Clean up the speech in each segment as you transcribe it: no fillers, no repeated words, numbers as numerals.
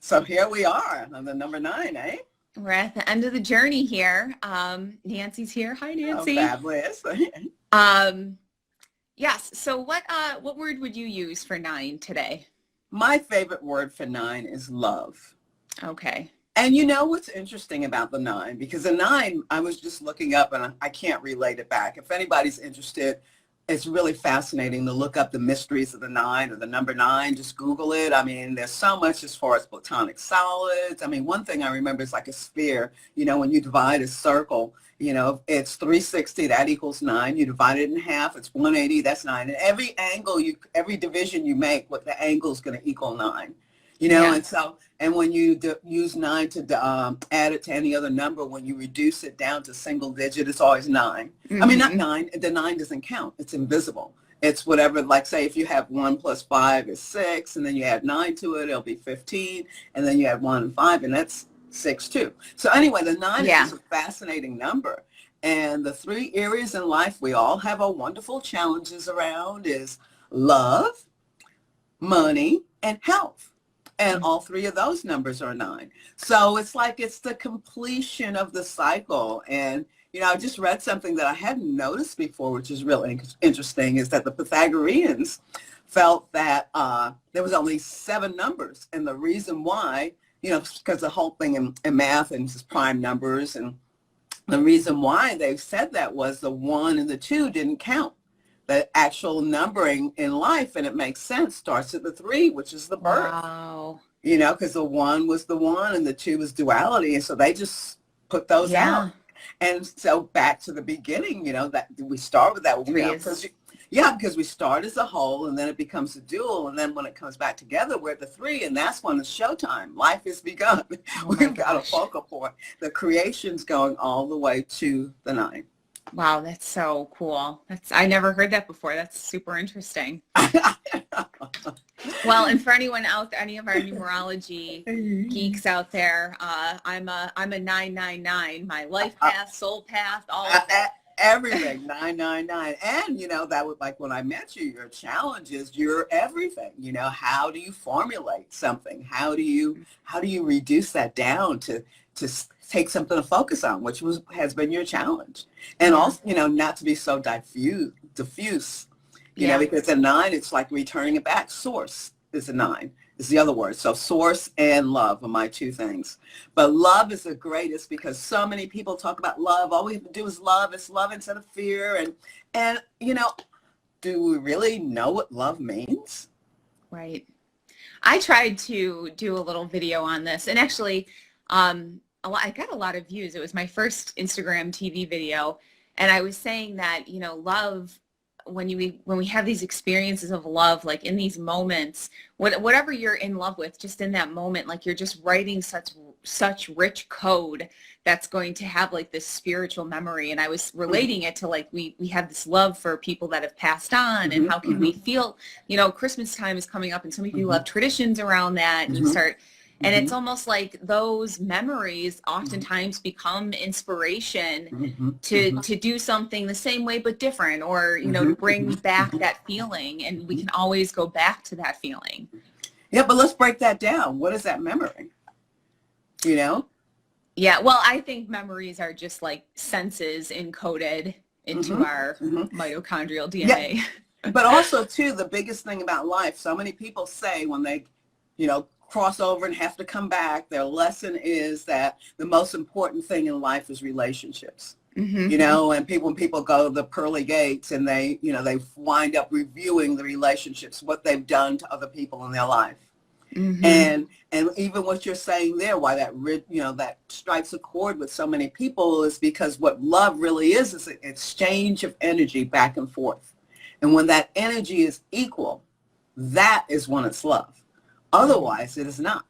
So here we are on the number 9, eh? We're at the end of the journey here. Nancy's here. Hi, Oh, Nancy. fabulous. Yes. So what word would you use for 9 today? My favorite word for 9 is love. Okay. And you know what's interesting about the 9? Because the 9, I was just looking up and I can't relate it back. If anybody's interested, it's really fascinating to look up the mysteries of the 9 or the number 9. Just Google it. I mean, there's so much as far as platonic solids. I mean, one thing I remember is like a sphere. You know, when you divide a circle, you know, it's 360, that equals 9. You divide it in half, it's 180, that's 9. And every angle, every division you make, what the angle is going to equal 9. You know, Yeah. and so, and when you use 9 to add it to any other number, when you reduce it down to single digit, it's always 9. I mean, not 9, the 9 doesn't count. It's invisible. It's whatever, like say if you have 1 plus 5 is 6, and then you add 9 to it, it'll be 15, and then you add 1 and 5, and that's 6 too. So anyway, the 9 is just a fascinating number. And the 3 areas in life we all have our wonderful challenges around is love, money, and health. And all 3 of those numbers are 9. So it's like it's the completion of the cycle. And, you know, I just read something that I hadn't noticed before, which is really interesting, is that the Pythagoreans felt that there was only 7 numbers. And the reason why, you know, because the whole thing in math and just prime numbers, and the reason why they said that was the 1 and the 2 didn't count. The actual numbering in life, and it makes sense, starts at the 3, which is the birth. Wow. You know, because the 1 was the 1 and the 2 was duality. And so they just put those out. And so back to the beginning, you know, that we start with that. Because we start as a whole, and then it becomes a dual. And then when it comes back together, we're at the 3, and that's when it's showtime. Life has begun. We've got a focal point. The creation's going all the way to the 9. Wow, that's so cool. I never heard that before. That's super interesting. Well, and for anyone out there, any of our numerology geeks out there, I'm a 999. My life path, soul path, all of that. Everything, 999. And, you know, that was like when I met you, your challenge is you're everything. You know, how do you formulate something? How do you reduce that down to take something to focus on, which has been your challenge. And also, you know, not to be so diffuse, you know, because a 9, it's like returning it back. Source is a 9, is the other word. So source and love are my 2 things. But love is the greatest because so many people talk about love. All we have to do is love. It's love instead of fear. And you know, do we really know what love means? Right. I tried to do a little video on this, and actually, I got a lot of views. It was my first Instagram TV video, and I was saying that, you know, love, when we have these experiences of love, like in these moments, whatever you're in love with, just in that moment, like you're just writing such rich code that's going to have like this spiritual memory. And I was relating it to like we have this love for people that have passed on, and how can we feel, you know, Christmas time is coming up, and so many people have traditions around that, and you start. And it's almost like those memories oftentimes become inspiration to do something the same way but different, or, you know, to bring back that feeling. And we can always go back to that feeling. Yeah, but let's break that down. What is that memory? You know? Yeah, well, I think memories are just like senses encoded into our mitochondrial DNA. Yeah. But also, too, the biggest thing about life, so many people say when they, you know, cross over and have to come back, their lesson is that the most important thing in life is relationships. You know, and when people go to the pearly gates, and they, you know, they wind up reviewing the relationships, what they've done to other people in their life. And even what you're saying there, why that, you know, that strikes a chord with so many people, is because what love really is an exchange of energy back and forth. And when that energy is equal, that is when it's love. Otherwise, it is not.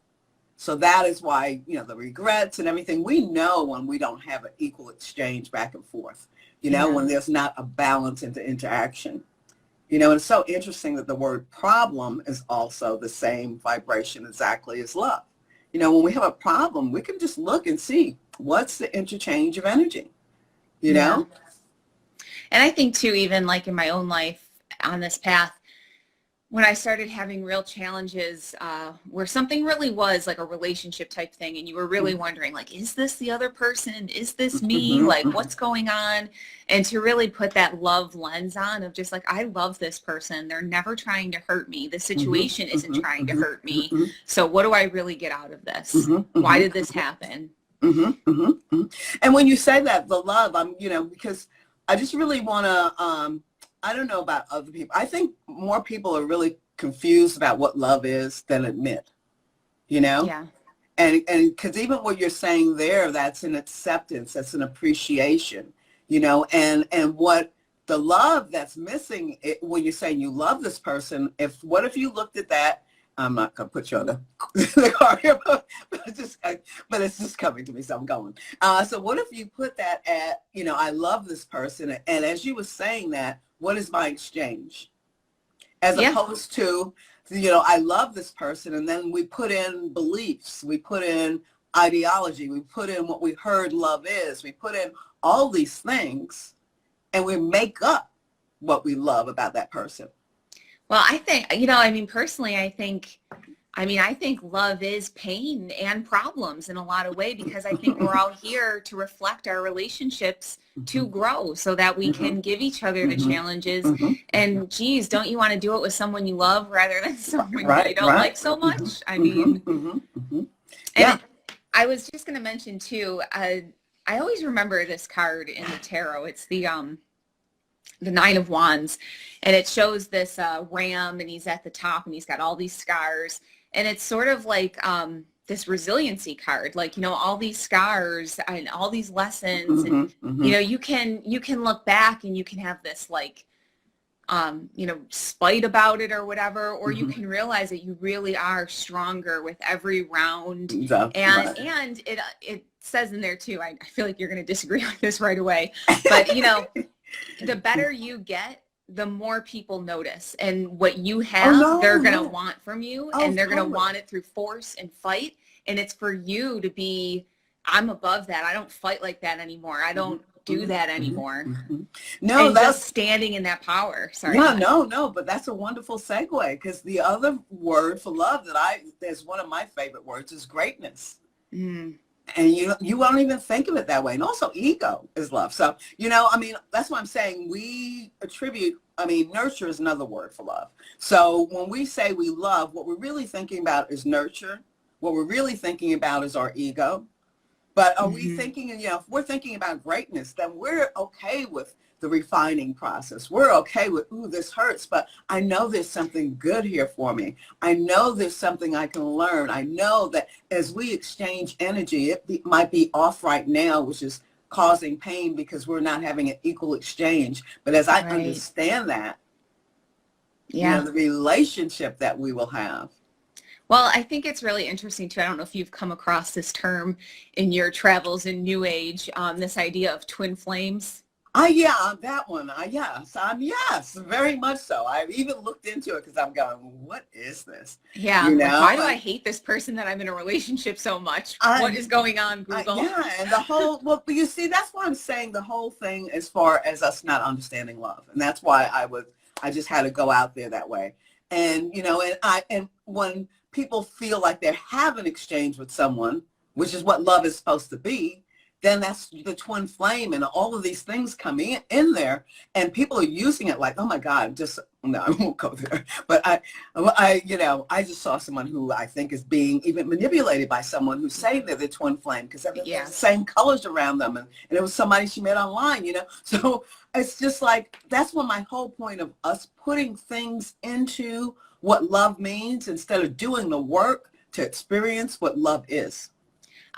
So that is why, you know, the regrets and everything, we know when we don't have an equal exchange back and forth, you know, when there's not a balance into interaction. You know, and it's so interesting that the word problem is also the same vibration exactly as love. You know, when we have a problem, we can just look and see what's the interchange of energy, you know? And I think, too, even like in my own life on this path, when I started having real challenges where something really was like a relationship type thing, and you were really wondering, like, is this the other person? Is this me? Like, what's going on? And to really put that love lens on of just like, I love this person. They're never trying to hurt me. The situation isn't trying to hurt me. So what do I really get out of this? Why did this happen? And when you say that, the love, because I just really want to, I don't know about other people. I think more people are really confused about what love is than admit, Yeah. And because even what you're saying there, that's an acceptance, that's an appreciation, and what the love that's missing when you're saying you love this person, what if you looked at that? I'm not going to put you on the car here, but it's just coming to me, so I'm going. So what if you put that at, I love this person, and as you were saying that, what is my exchange? As opposed to, I love this person, and then we put in beliefs, we put in ideology, we put in what we heard love is, we put in all these things, and we make up what we love about that person. Well, I think, personally, I think love is pain and problems in a lot of ways, because I think we're all here to reflect our relationships to grow so that we can give each other the challenges. And geez, don't you want to do it with someone you love rather than someone you don't like so much? I mean, and I was just going to mention too, I always remember this card in the tarot. It's the Nine of Wands, and it shows this ram, and he's at the top, and he's got all these scars, and it's sort of like this resiliency card, like, all these scars and all these lessons, and you can look back and you can have this like spite about it or whatever, or you can realize that you really are stronger with every round. And it says in there too, I feel like you're going to disagree with this right away, but the better you get, the more people notice, and what you have, they're going to want from you, and they're going to want it through force and fight. And it's for you to be, I'm above that. I don't fight like that anymore. I don't do that anymore. No, and that's just standing in that power. Sorry. Yeah, no, but that's a wonderful segue, because the other word for love that's one of my favorite words is greatness. And you won't even think of it that way. And also ego is love. So, that's why I'm saying nurture is another word for love. So when we say we love, what we're really thinking about is nurture. What we're really thinking about is our ego. But are we thinking, if we're thinking about greatness, then we're okay with the refining process. We're okay with, ooh, this hurts, but I know there's something good here for me. I know there's something I can learn. I know that as we exchange energy, it might be off right now, which is causing pain because we're not having an equal exchange. But as I understand that, the relationship that we will have. Well, I think it's really interesting too. I don't know if you've come across this term in your travels in New Age, this idea of twin flames. Yeah, that one. Yes, very much so. I've even looked into it because I'm going, what is this? Yeah, why do I hate this person that I'm in a relationship so much? What is going on, Google? And the whole, but you see, that's why I'm saying the whole thing as far as us not understanding love. And that's why I just had to go out there that way. And, and when people feel like they have an exchange with someone, which is what love is supposed to be, then that's the twin flame, and all of these things come in there, and people are using it like, oh my God, no, I won't go there. But I just saw someone who I think is being even manipulated by someone who's saying they're the twin flame because they're the same colors around them, and it was somebody she met online, So it's just like, that's what my whole point of us putting things into what love means instead of doing the work to experience what love is.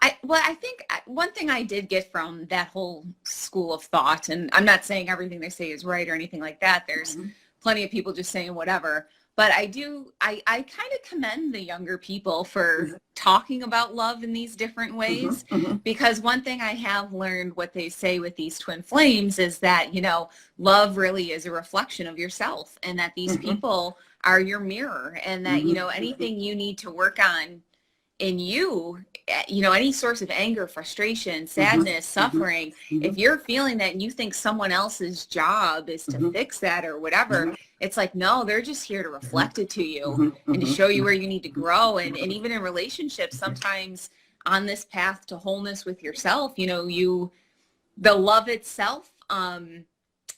I think one thing I did get from that whole school of thought, and I'm not saying everything they say is right or anything like that. There's plenty of people just saying whatever. But I kind of commend the younger people for talking about love in these different ways, because one thing I have learned, what they say with these twin flames, is that, love really is a reflection of yourself, and that these people are your mirror, and that, anything you need to work on in you, you know, any source of anger, frustration, sadness, Mm-hmm. suffering, Mm-hmm. if you're feeling that and you think someone else's job is to Mm-hmm. fix that or whatever, Mm-hmm. it's like, no, they're just here to Mm-hmm. reflect it to you Mm-hmm. and to show you where you need to Mm-hmm. grow. And even in relationships, sometimes on this path to wholeness with yourself, you know, the love itself,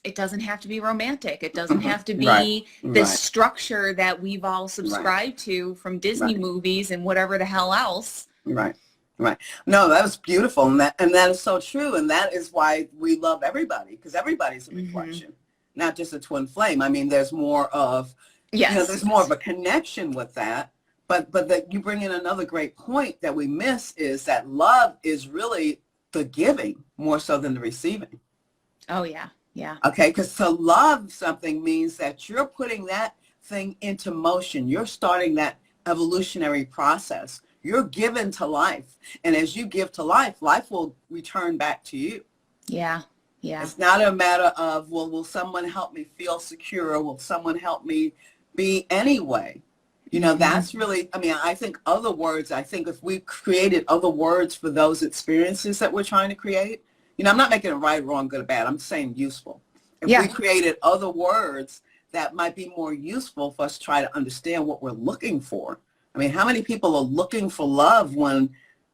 it doesn't have to be romantic. It doesn't have to Right. be this Right. structure that we've all subscribed to from Disney Right. movies and whatever the hell else. Right. Right. No, that was beautiful. And that is so true. And that is why we love everybody, because everybody's a reflection, not just a twin flame. I mean, there's more of, you know, there's more of a connection with that. But that you bring in another great point that we miss is that love is really the giving more so than the receiving. Oh, yeah. Yeah. Okay. Because to love something means that you're putting that thing into motion. You're starting that evolutionary process. You're given to life. And as you give to life, life will return back to you. Yeah. Yeah. It's not a matter of, well, will someone help me feel secure? Will someone help me be anyway? You know, that's really, I mean, I think other words, I think if we created other words for those experiences that we're trying to create, you know, I'm not making it right, wrong, good or bad. I'm saying useful. If we created other words that might be more useful for us to try to understand what we're looking for. I mean, how many people are looking for love when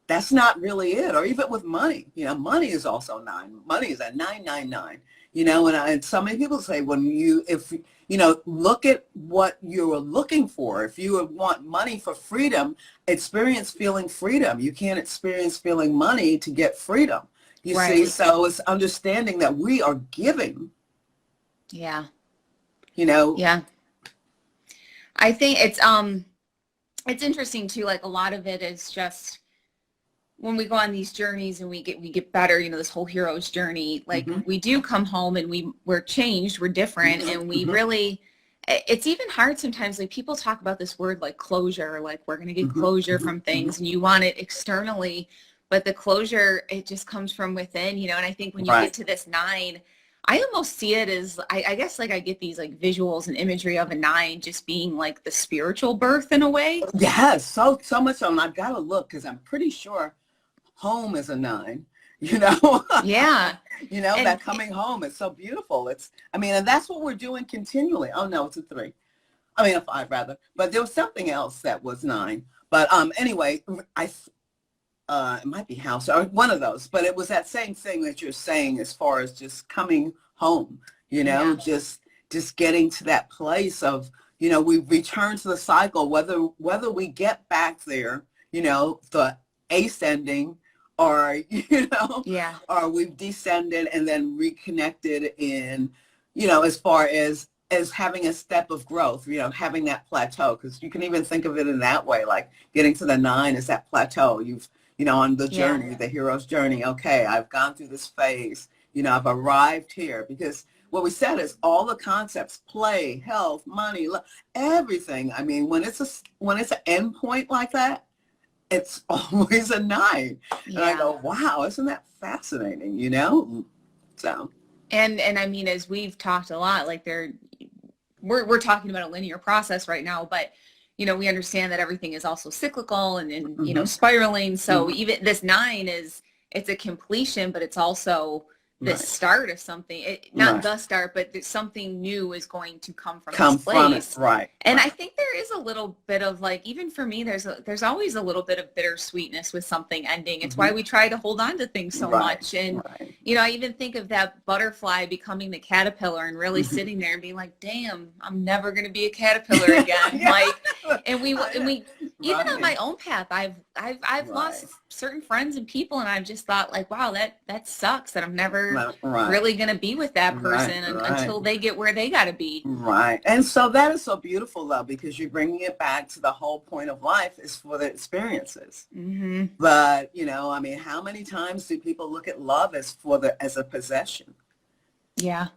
that's not really it? Or even with money, you know, money is also 9. Money is at 999. You know, and so many people say if you know, look at what you're looking for. If you want money for freedom, experience feeling freedom. You can't experience feeling money to get freedom. You see, so it's understanding that we are giving. Yeah. You know. Yeah. I think it's interesting too, like a lot of it is just when we go on these journeys and we get better, you know, this whole hero's journey, like we do come home and we're changed, we're different, and we really, it's even hard sometimes, like people talk about this word like closure, like we're going to get closure from things and you want it externally, but the closure, it just comes from within, you know. And I think when you get to this 9, I almost see it as, I guess, like I get these like visuals and imagery of a 9 just being like the spiritual birth in a way. Yes, so much so. And I've got to look because I'm pretty sure home is a 9, you know. Yeah. You know, and that coming home is so beautiful. It's, I mean, and that's what we're doing continually. Oh no, it's a 3. I mean a 5 rather. But there was something else that was 9. But anyway, it might be house or one of those, but it was that same thing that you're saying as far as just coming home, you know, just getting to that place of, you know, we return to the cycle, whether we get back there, you know, the ascending or, you know, or we've descended and then reconnected in, you know, as far as having a step of growth, you know, having that plateau, because you can even think of it in that way, like getting to the 9 is that plateau. You've, you know, on the journey, the hero's journey. Okay, I've gone through this phase, you know, I've arrived here, because what we said is all the concepts, play, health, money, love, everything. I mean, when it's an end point like that, it's always a 9. And I go, wow, isn't that fascinating, you know? So. And I mean, as we've talked a lot, like we're talking about a linear process right now, but you know, we understand that everything is also cyclical and you know, spiraling. So even this 9 it's a completion, but it's also the start of something. Not the start, but something new is going to come from this place. And I think there is a little bit of like, even for me, there's always a little bit of bittersweetness with something ending. It's why we try to hold on to things so much. And you know, I even think of that butterfly becoming the caterpillar and really sitting there and being like, damn, I'm never going to be a caterpillar again. Like, and we even on my own path, I've lost certain friends and people, and I've just thought like, wow, that sucks that I'm never really going to be with that person until they get where they got to be. Right. And so that is so beautiful though, because you're bringing it back to the whole point of life is for the experiences. But, you know, I mean, how many times do people look at love as a possession? Yeah.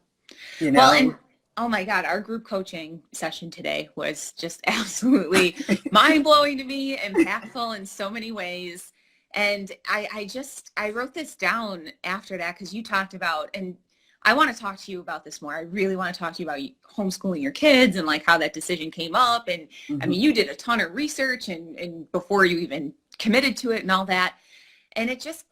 You know? Well, and oh my God, our group coaching session today was just absolutely mind-blowing to me, impactful in so many ways. And I wrote this down after that because you talked about, and I want to talk to you about this more. I really want to talk to you about homeschooling your kids and like how that decision came up. And I mean, you did a ton of research and before you even committed to it and all that. And it just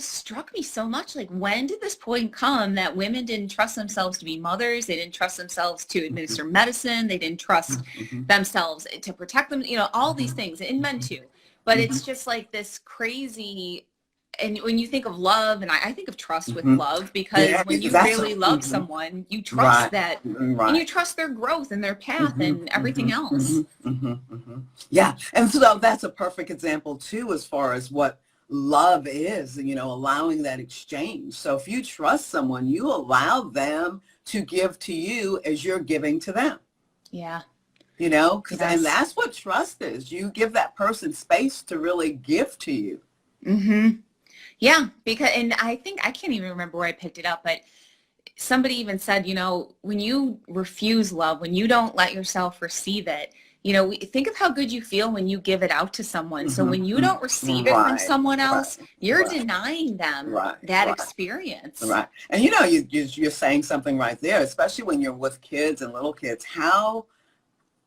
struck me so much, like, when did this point come that women didn't trust themselves to be mothers? They didn't trust themselves to administer medicine. They didn't trust themselves to protect them, all these things, and men too. But it's just like this crazy, and when you think of love, and I think of trust with love, because when you really love someone, you trust that, and you trust their growth and their path and everything else. Yeah, and so that's a perfect example too, as far as what love is, allowing that exchange. So if you trust someone, you allow them to give to you as you're giving to them. Yeah. And that's what trust is. You give that person space to really give to you. Yeah, because, and I think, I can't even remember where I picked it up, but somebody even said, when you refuse love, when you don't let yourself receive it, think of how good you feel when you give it out to someone. So when you don't receive it from someone else, you're denying them that experience. Right. And you're saying something right there, especially when you're with kids and little kids, how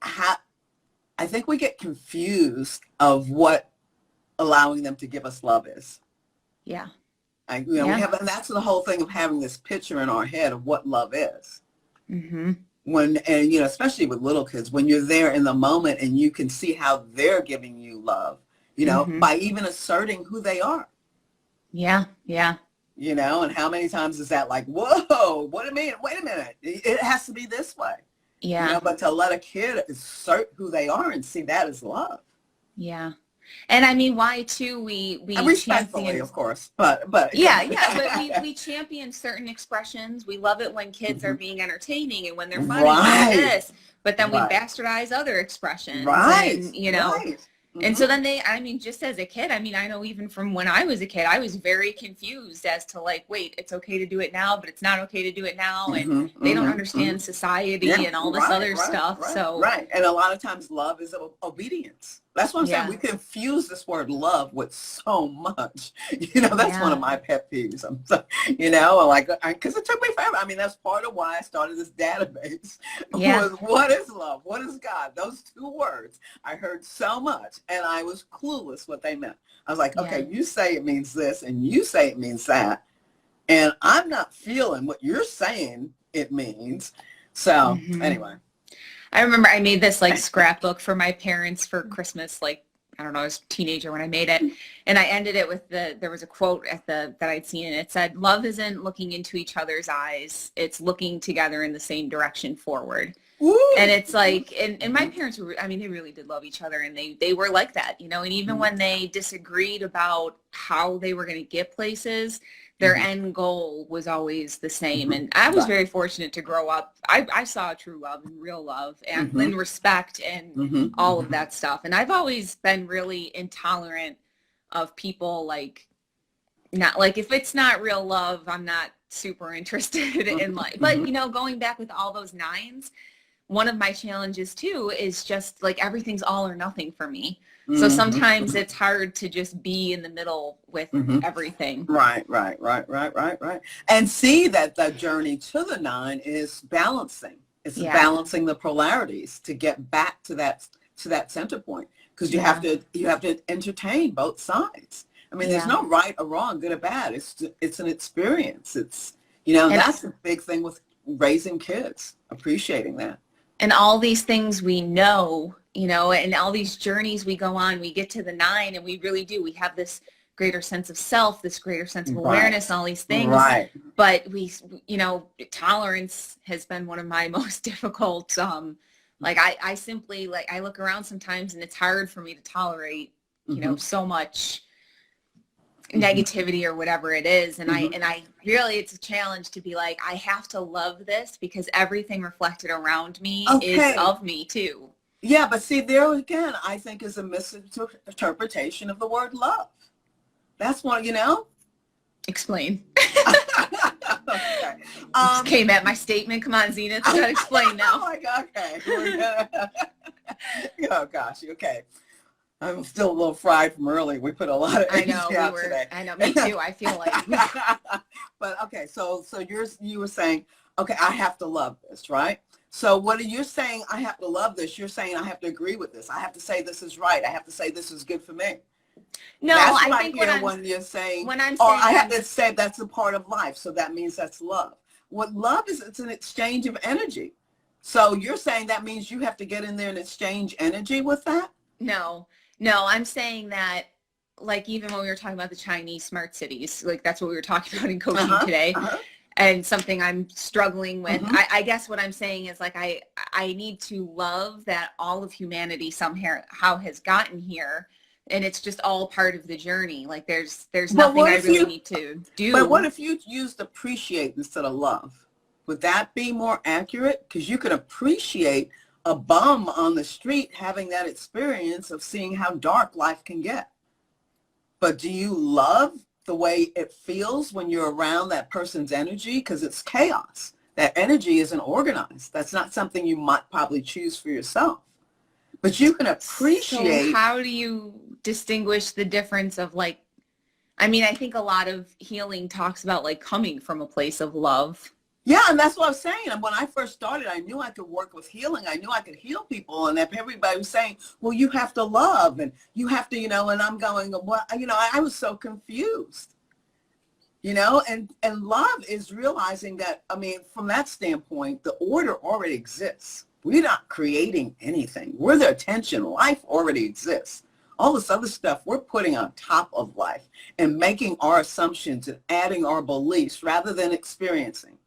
I think we get confused of what allowing them to give us love is. Yeah. We have, and that's the whole thing of having this picture in our head of what love is. When, and especially with little kids, when you're there in the moment and you can see how they're giving you love, by even asserting who they are. Yeah. And how many times is that like, whoa, wait a minute, it has to be this way. Yeah. But to let a kid assert who they are and see that as love. Yeah. And I mean, why too, we respectfully, champion, of course, but but we champion certain expressions. We love it when kids are being entertaining and when they're funny like this, but then we bastardize other expressions. And, and so then just as a kid, I know even from when I was a kid, I was very confused as to like, wait, it's okay to do it now, but it's not okay to do it now. And they don't understand society and all this other stuff. And a lot of times love is obedience. That's what I'm saying. We confuse this word love with so much. That's one of my pet peeves. I'm so, because it took me forever. That's part of why I started this database. Was what is love? What is God? Those two words I heard so much, and I was clueless what they meant. I was like, okay, you say it means this, and you say it means that, and I'm not feeling what you're saying it means. So anyway. I remember I made this like scrapbook for my parents for Christmas, like, I don't know, I was a teenager when I made it. And I ended it with there was a quote that I'd seen, and it said, love isn't looking into each other's eyes. It's looking together in the same direction forward. Ooh. And it's like, and my parents were, they really did love each other, and they were like that, and even when they disagreed about how they were going to get places, their end goal was always the same. And I was very fortunate to grow up. I saw true love and real love and respect and all of that stuff. And I've always been really intolerant of people not like, if it's not real love, I'm not super interested in life. But, going back with all those 9s, one of my challenges too is just like everything's all or nothing for me. So sometimes it's hard to just be in the middle with everything. Right. And see that the journey to the 9 is balancing. It's balancing the polarities to get back to that center point, because you have to entertain both sides. There's no right or wrong, good or bad. It's an experience. It's and that's the big thing with raising kids, appreciating that. And all these things we know, and all these journeys we go on, we get to the 9 and we really do. We have this greater sense of self, this greater sense of awareness, all these things. Right. But tolerance has been one of my most difficult, I simply, I look around sometimes and it's hard for me to tolerate, so much negativity or whatever it is. And I really, it's a challenge to be like, I have to love this because everything reflected around me is of me too. Yeah, but see, there again, I think is a misinterpretation of the word love. That's one, Explain. Okay. Came at my statement. Come on, Zenith, you gotta explain now. Oh my God, okay. Oh gosh, okay. I'm still a little fried from early. We put a lot of energy out today. I know, me too. I feel like. But okay, so you were saying, okay, I have to love this, right? So what are you saying? I have to love this. You're saying I have to agree with this. I have to say this is right. I have to say this is good for me. No, That's I what I think hear when you're saying, when I'm oh, saying I have to say that's a part of life, so that means that's love. What love is, it's an exchange of energy. So you're saying that means you have to get in there and exchange energy with that? no, no, I'm saying that, like, even when we were talking about the Chinese smart cities, like that's what we were talking about in coaching Uh-huh. today, Uh-huh. and something I'm struggling with. Mm-hmm. I guess what I'm saying is like I need to love that all of humanity somehow has gotten here, and it's just all part of the journey. Like there's But nothing what I if really you, need to but what do. if you used appreciate instead of love? Would that be more accurate? Because you could appreciate a bum on the street having that experience of seeing how dark life can get. But do you love the way it feels when you're around that person's energy? Because it's chaos. That energy isn't organized. That's not something you might probably choose for yourself. But you can So appreciate. how do you distinguish the difference of like, I mean, I think a lot of healing talks about like coming from a place of love. Yeah, and that's what I was saying. And when I first started, I knew I could work with healing. I knew I could heal people. And if everybody was saying, well, you have to love and you have to, and I'm going, well, I was so confused. And love is realizing that, I mean, from that standpoint, the order already exists. We're not creating anything. We're the attention. Life already exists. All this other stuff we're putting on top of life and making our assumptions and adding our beliefs rather than experiencing.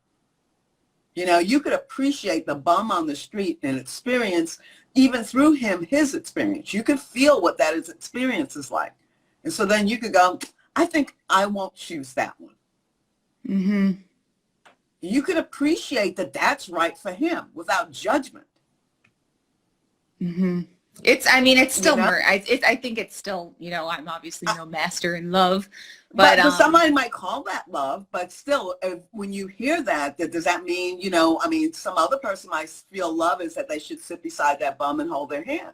You could appreciate the bum on the street and experience, even through him, his experience. You could feel what that experience is like. And so then you could go, I think I won't choose that one. Mm-hmm. You could appreciate that that's right for him without judgment. Mm-hmm. It's still You know? I think it's still, I'm obviously no master in love, but But somebody might call that love, but still, when you hear that, does that mean, some other person might feel love is that they should sit beside that bum and hold their hand.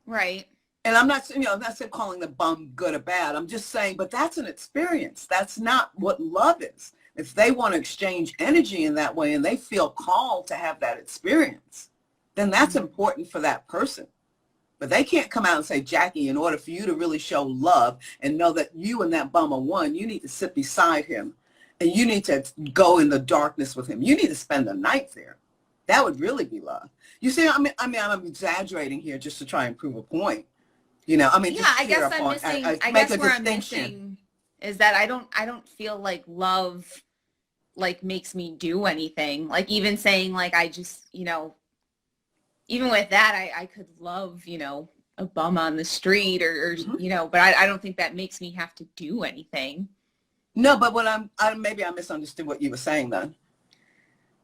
right. And I'm not saying calling the bum good or bad. I'm just saying, but that's an experience. That's not what love is. If they want to exchange energy in that way and they feel called to have that experience, then that's important for that person. But they can't come out and say, Jackie, in order for you to really show love and know that you and that bum are one, you need to sit beside him and you need to go in the darkness with him. You need to spend the night there. That would really be love. You see, I'm exaggerating here just to try and prove a point. Yeah, Just I guess share a I'm point. missing, I I make guess a where I'm distinction. missing is that I don't feel like love like makes me do anything. Like even saying like I just, even with that, I could love, a bum on the street or but I don't think that makes me have to do anything. No, but maybe I misunderstood what you were saying then.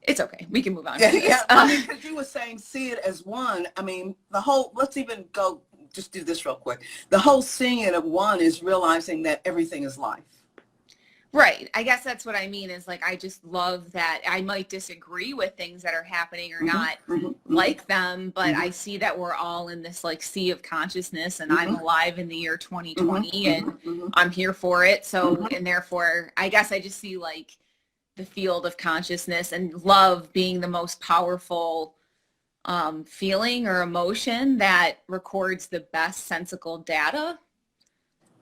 It's okay. We can move on. Yeah, From this. yeah. Because you were saying see it as one. Let's even go, just do this real quick. The whole seeing it of one is realizing that everything is life. Right. I guess that's what I mean is like, I just love that I might disagree with things that are happening or not like them, but I see that we're all in this like sea of consciousness and I'm alive in the year 2020 and I'm here for it. So, and therefore, I guess I just see like the field of consciousness and love being the most powerful feeling or emotion that records the best sensical data.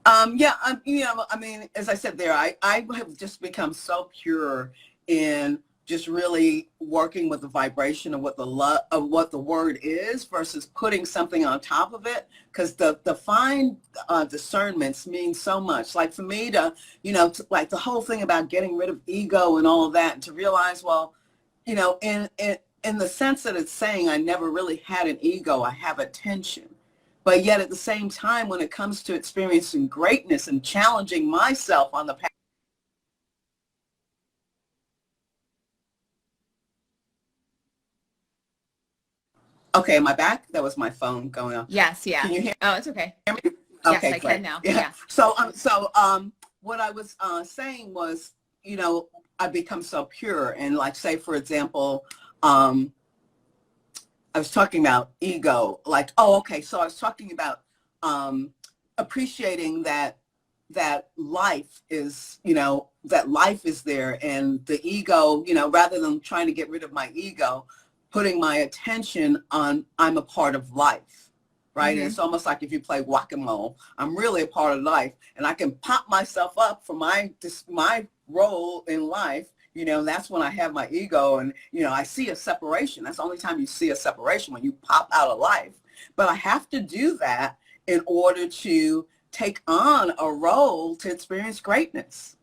As I said there, I have just become so pure in just really working with the vibration of what the word is versus putting something on top of it. Because the fine discernments mean so much. Like for me to, like the whole thing about getting rid of ego and all of that, and to realize, well, in the sense that it's saying I never really had an ego, I have attention. But yet at the same time, when it comes to experiencing greatness and challenging myself on the path. Okay, am I back? That was my phone going on. Yes, yeah. Can you hear Oh, it's okay. me? Yes, Okay, I great. can now. Yeah. Yeah. So what I was saying was, I become so pure. And like, say, for example, I was talking about ego, like, so I was talking about appreciating that life is, that life is there, and the ego, rather than trying to get rid of my ego, putting my attention on I'm a part of life right? And it's almost like if you play whack-a-mole, I'm really a part of life, and I can pop myself up for my role in life. That's when I have my ego, and I see a separation. That's the only time you see a separation, when you pop out of life. But I have to do that in order to take on a role to experience greatness.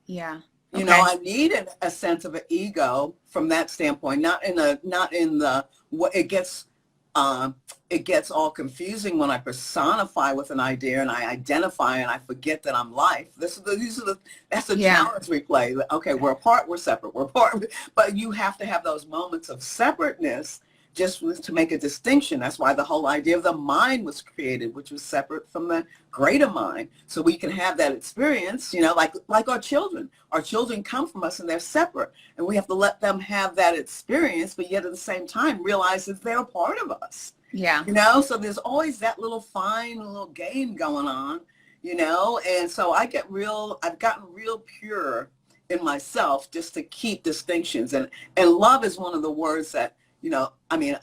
Yeah. I need a sense of an ego from that standpoint, not in the what it gets all confusing when I personify with an idea and I identify and I forget that I'm life. That's the challenge we play. Okay, we're apart, we're separate, we're apart. But you have to have those moments of separateness just to make a distinction. That's why the whole idea of the mind was created, which was separate from the greater mind. So we can have that experience, like our children. Our children come from us and they're separate. And we have to let them have that experience, but yet at the same time realize that they're a part of us. Yeah. So there's always that little fine little game going on, and so I've gotten real pure in myself just to keep distinctions. And love is one of the words that,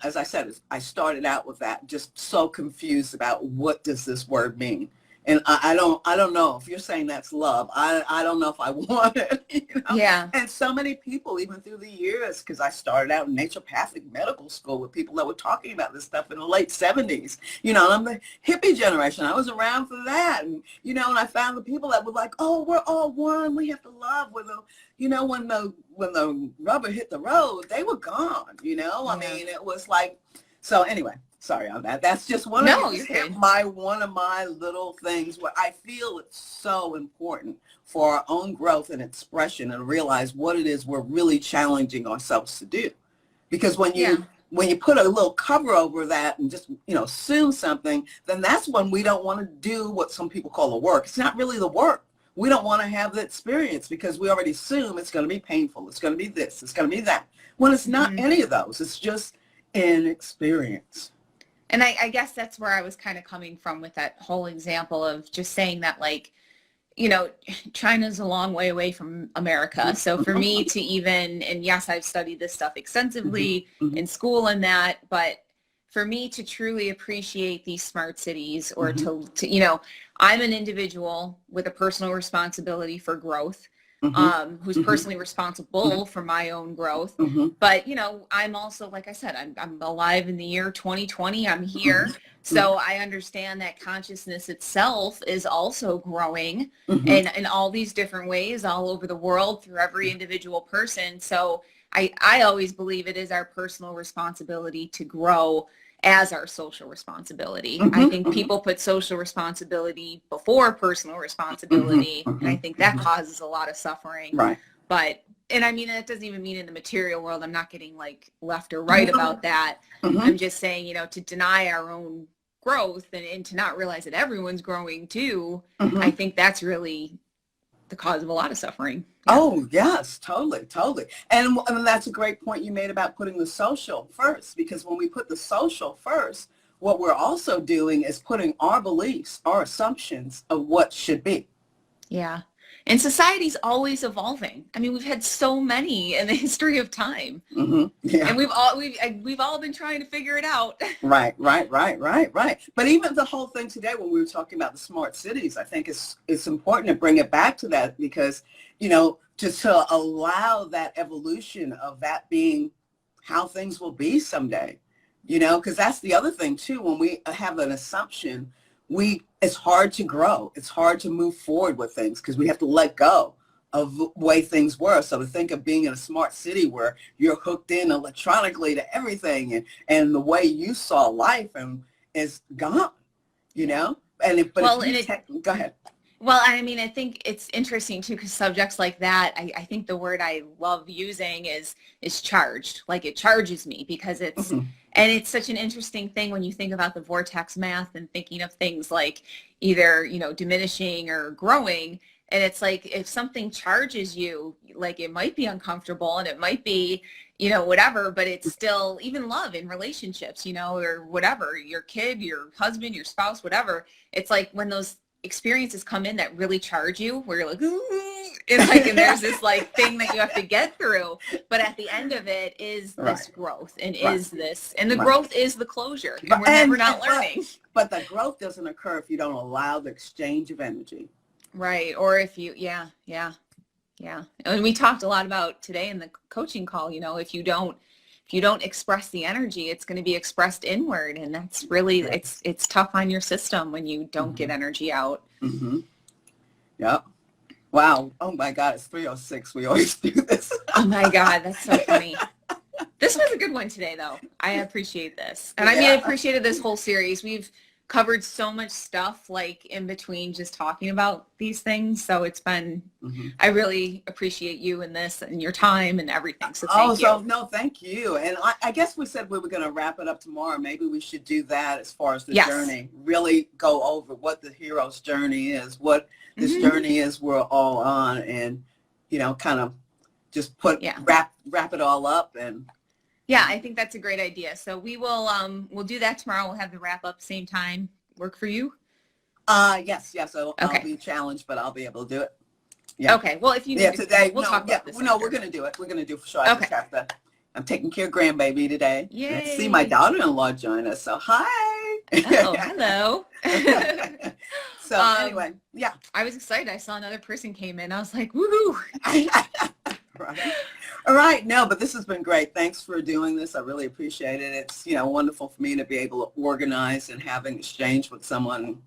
as I said, I started out with that, just so confused about what does this word mean. And I don't know if you're saying that's love. I don't know if I want it. Yeah. And so many people, even through the years, because I started out in naturopathic medical school with people that were talking about this stuff in the late 70s. And I'm the hippie generation. I was around for that. And, and I found the people that were like, oh, we're all one. We have to love. When the rubber hit the road, they were gone. I mean, it was like, so anyway. Sorry on that. That's just one of my little things where I feel it's so important for our own growth and expression, and realize what it is we're really challenging ourselves to do. Because when you put a little cover over that and just assume something, then that's when we don't want to do what some people call the work. It's not really the work. We don't want to have the experience because we already assume it's going to be painful. It's going to be this. It's going to be that. When it's not any of those. It's just an experience. And I guess that's where I was kind of coming from with that whole example of just saying that, like, China's a long way away from America. So for me to even, and yes, I've studied this stuff extensively in school and that, but for me to truly appreciate these smart cities, or to I'm an individual with a personal responsibility for growth. Who's personally responsible for my own growth. But, I'm also, like I said, I'm alive in the year 2020. I'm here. So I understand that consciousness itself is also growing in all these different ways all over the world through every individual person. So I always believe it is our personal responsibility to grow as our social responsibility. I think people put social responsibility before personal responsibility, and I think that causes a lot of suffering. Right. But, and I mean, that doesn't even mean in the material world. I'm not getting like left or right about that. I'm just saying, to deny our own growth and to not realize that everyone's growing too, I think that's really the cause of a lot of suffering. Yeah. Oh, yes, totally. And that's a great point you made about putting the social first, because when we put the social first, what we're also doing is putting our beliefs, our assumptions of what should be. Yeah. And society's always evolving. I mean, we've had so many in the history of time. Yeah. And we've all been trying to figure it out. Right. But even the whole thing today, when we were talking about the smart cities, I think it's important to bring it back to that, because, just to allow that evolution of that being how things will be someday, because that's the other thing too. When we have an assumption, it's hard to grow. It's hard to move forward with things because we have to let go of the way things were. So to think of being in a smart city where you're hooked in electronically to everything, and the way you saw life is gone, And go ahead. Well, I mean, I think it's interesting too, because subjects like that, I think the word I love using is charged. Like, it charges me because it's, and it's such an interesting thing when you think about the vortex math and thinking of things like either, diminishing or growing. And it's like, if something charges you, like, it might be uncomfortable and it might be, whatever, but it's still, even love in relationships, or whatever, your kid, your husband, your spouse, whatever. It's like when those experiences come in that really charge you, where you're like, ooh, and there's this like thing that you have to get through. But at the end of it is this growth and is this, and the growth is the closure. And we're never not learning. But the growth doesn't occur if you don't allow the exchange of energy. Right. Or if you, yeah. And we talked a lot about today in the coaching call, you know, if you don't express the energy, it's going to be expressed inward. And that's really, it's tough on your system when you don't get energy out. Mm-hmm. Yep. Wow. Oh my God. It's 3:06. We always do this. Oh my God. That's so funny. This was a good one today, though. I appreciate this. And I mean, I appreciated this whole series. We've covered so much stuff like in between just talking about these things. So it's been, I really appreciate you and this and your time and everything. So thank you. No, thank you. And I guess we said we were going to wrap it up tomorrow. Maybe we should do that as far as the journey, really go over what the hero's journey is, what this journey is we're all on, and, you know, kind of just wrap it all up. And yeah, I think that's a great idea. So we will, we'll do that tomorrow. We'll have the wrap up same time. Work for you? Yes. So I'll be challenged, but I'll be able to do it. Yeah. Okay. Well, if you need today, we'll talk about this. No, we're going to do it. We're going to do it for sure. I just have to, I'm taking care of grandbaby today. Yay. I see my daughter-in-law join us. So hi. Oh, hello. So anyway, yeah. I was excited. I saw another person came in. I was like, woohoo. Right. All right. No, but this has been great. Thanks for doing this. I really appreciate it. It's, you know, wonderful for me to be able to organize and have an exchange with someone.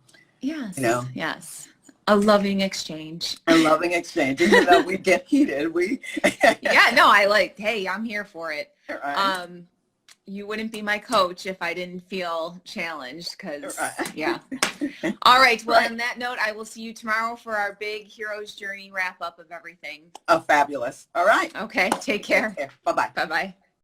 Yes. You know. Yes. A loving exchange. A loving exchange. Even though we get heated, we. Yeah. No, hey, I'm here for it. Right. You wouldn't be my coach if I didn't feel challenged because, yeah. All right. Well, on that note, I will see you tomorrow for our big Hero's Journey wrap up of everything. Oh, fabulous. All right. Okay. Take care. Bye-bye. Bye-bye.